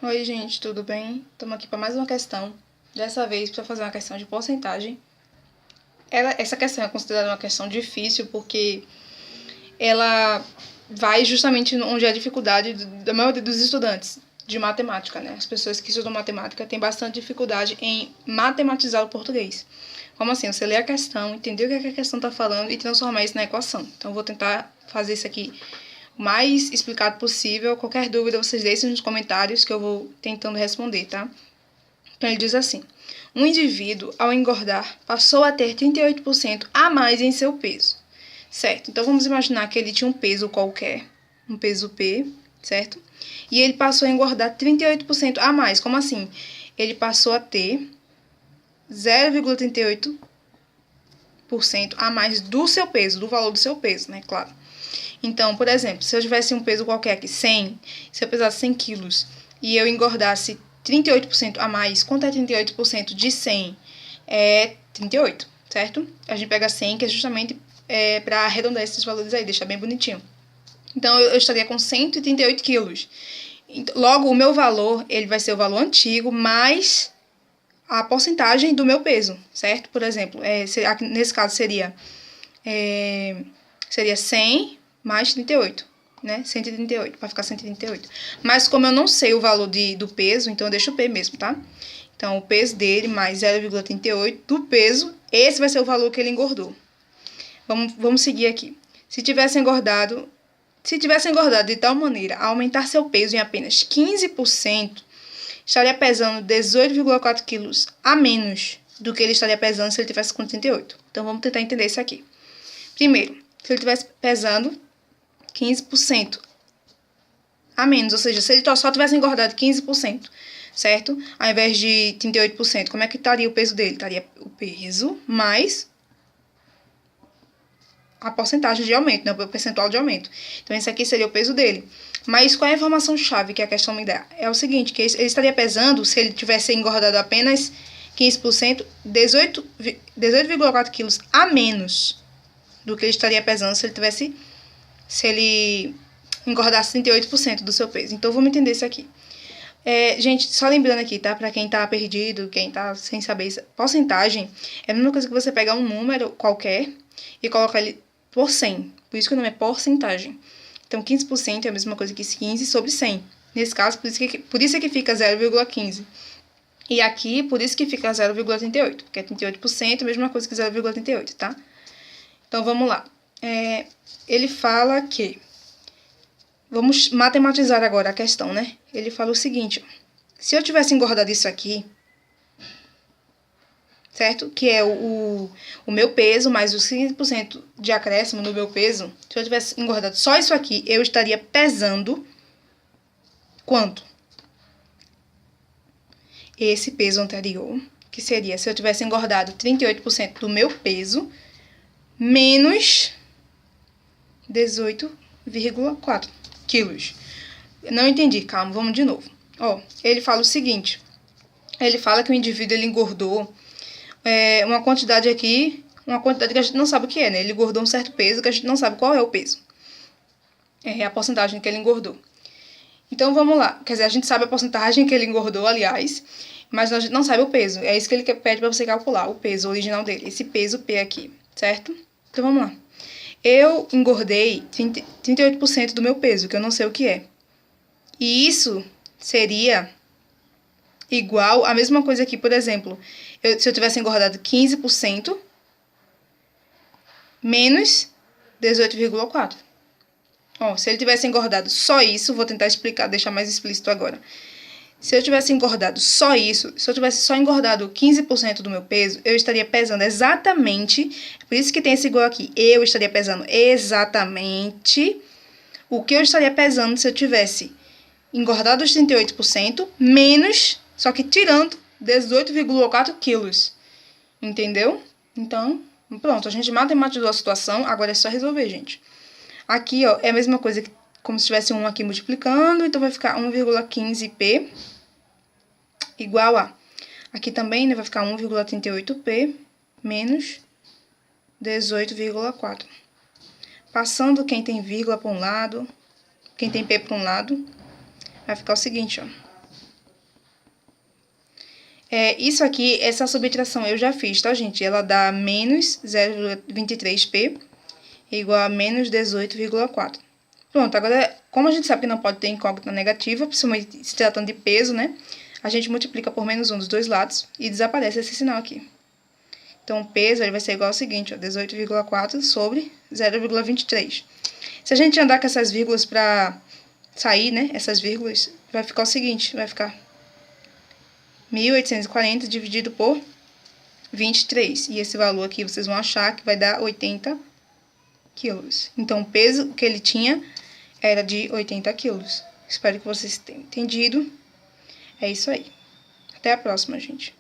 Oi, gente, tudo bem? Estamos aqui para mais uma questão. Dessa vez, para fazer uma questão de porcentagem. Essa questão é considerada uma questão difícil porque ela vai justamente onde é a dificuldade da maioria dos estudantes de matemática, né? As pessoas que estudam matemática têm bastante dificuldade em matematizar o português. Como assim? Você lê a questão, entender o que a questão está falando e transformar isso na equação. Então, eu vou tentar fazer isso aqui o mais explicado possível. Qualquer dúvida, vocês deixem nos comentários que eu vou tentando responder, tá? Então, ele diz assim: um indivíduo, ao engordar, passou a ter 38% a mais em seu peso. Certo? Então, vamos imaginar que ele tinha um peso qualquer, um peso P, certo? E ele passou a engordar 38% a mais. Como assim? Ele passou a ter 0,38% a mais do seu peso, do valor do seu peso, né? Claro. Então, por exemplo, se eu tivesse um peso qualquer aqui, 100, se eu pesasse 100 quilos e eu engordasse 38% a mais, quanto é 38% de 100? É 38, certo? A gente pega 100, que é justamente para arredondar esses valores aí, deixar bem bonitinho. Então, eu estaria com 138 quilos. Logo, o meu valor, ele vai ser o valor antigo, mais a porcentagem do meu peso, certo? Por exemplo, nesse caso seria 100 mais 38, né? 138, para ficar 138. Mas como eu não sei o valor do peso, então eu deixo o P mesmo, tá? Então, o peso dele mais 0,38 do peso, esse vai ser o valor que ele engordou. Vamos seguir aqui. Se tivesse engordado de tal maneira a aumentar seu peso em apenas 15%, estaria pesando 18,4 quilos a menos do que ele estaria pesando se ele tivesse com 38. Então, vamos tentar entender isso aqui. Primeiro, se ele estivesse pesando 15% a menos, ou seja, se ele só tivesse engordado 15%, certo? Ao invés de 38%, como é que estaria o peso dele? Estaria o peso mais a porcentagem de aumento, né? O percentual de aumento. Então, esse aqui seria o peso dele. Mas qual é a informação-chave que a questão me dá? É o seguinte, que ele estaria pesando, se ele tivesse engordado apenas 15%, 18,4 quilos a menos do que ele estaria pesando se ele engordasse 38% do seu peso. Então, vamos entender isso aqui. Gente, só lembrando aqui, tá? Pra quem tá perdido, quem tá sem saber isso, porcentagem é a mesma coisa que você pegar um número qualquer e colocar ele por 100. Por isso que o nome é porcentagem. Então, 15% é a mesma coisa que 15 sobre 100. Nesse caso, por isso é que fica 0,15. E aqui, por isso que fica 0,38, porque é 38%, a mesma coisa que 0,38, tá? Então, vamos lá. Ele fala que... Vamos matematizar agora a questão, né? Ele fala o seguinte, ó. Se eu tivesse engordado isso aqui, certo? Que é o meu peso, mais os 15% de acréscimo no meu peso. Se eu tivesse engordado só isso aqui, eu estaria pesando quanto? Esse peso anterior, que seria se eu tivesse engordado 38% do meu peso, menos 18,4 quilos. Não entendi, calma, vamos de novo. Ó, ele fala o seguinte, ele fala que o indivíduo ele engordou uma quantidade aqui, uma quantidade que a gente não sabe o que é, né? Ele engordou um certo peso que a gente não sabe qual é o peso. É a porcentagem que ele engordou. Então, vamos lá. Quer dizer, a gente sabe a porcentagem que ele engordou, aliás, mas a gente não sabe o peso. É isso que ele pede para você calcular, o peso original dele. Esse peso P aqui, certo? Então, vamos lá. Eu engordei 38% do meu peso, que eu não sei o que é. E isso seria igual a mesma coisa aqui, por exemplo, se eu tivesse engordado 15%, menos 18,4. Ó, se ele tivesse engordado só isso, vou tentar explicar, deixar mais explícito agora. Se eu tivesse engordado só isso, se eu tivesse só engordado 15% do meu peso, eu estaria pesando exatamente, por isso que tem esse igual aqui, eu estaria pesando exatamente o que eu estaria pesando se eu tivesse engordado os 38%, menos, só que tirando 18,4 quilos. Entendeu? Então, pronto, a gente matematizou a situação, agora é só resolver, gente. Aqui, ó, é a mesma coisa que como se tivesse 1 aqui multiplicando, então vai ficar 1,15P igual a... Aqui também, né, vai ficar 1,38P menos 18,4. Passando quem tem vírgula para um lado, quem tem P para um lado, vai ficar o seguinte, ó. Isso aqui, essa subtração eu já fiz, tá, gente? Ela dá menos 0,23p igual a menos 18,4. Pronto, agora, como a gente sabe que não pode ter incógnita negativa, principalmente se tratando de peso, né? A gente multiplica por menos 1 dos dois lados e desaparece esse sinal aqui. Então, o peso ele vai ser igual ao seguinte, ó, 18,4 sobre 0,23. Se a gente andar com essas vírgulas para sair, né, essas vírgulas, vai ficar o seguinte, vai ficar 1.840 dividido por 23. E esse valor aqui vocês vão achar que vai dar 80 quilos. Então, o peso que ele tinha era de 80 quilos. Espero que vocês tenham entendido. É isso aí. Até a próxima, gente.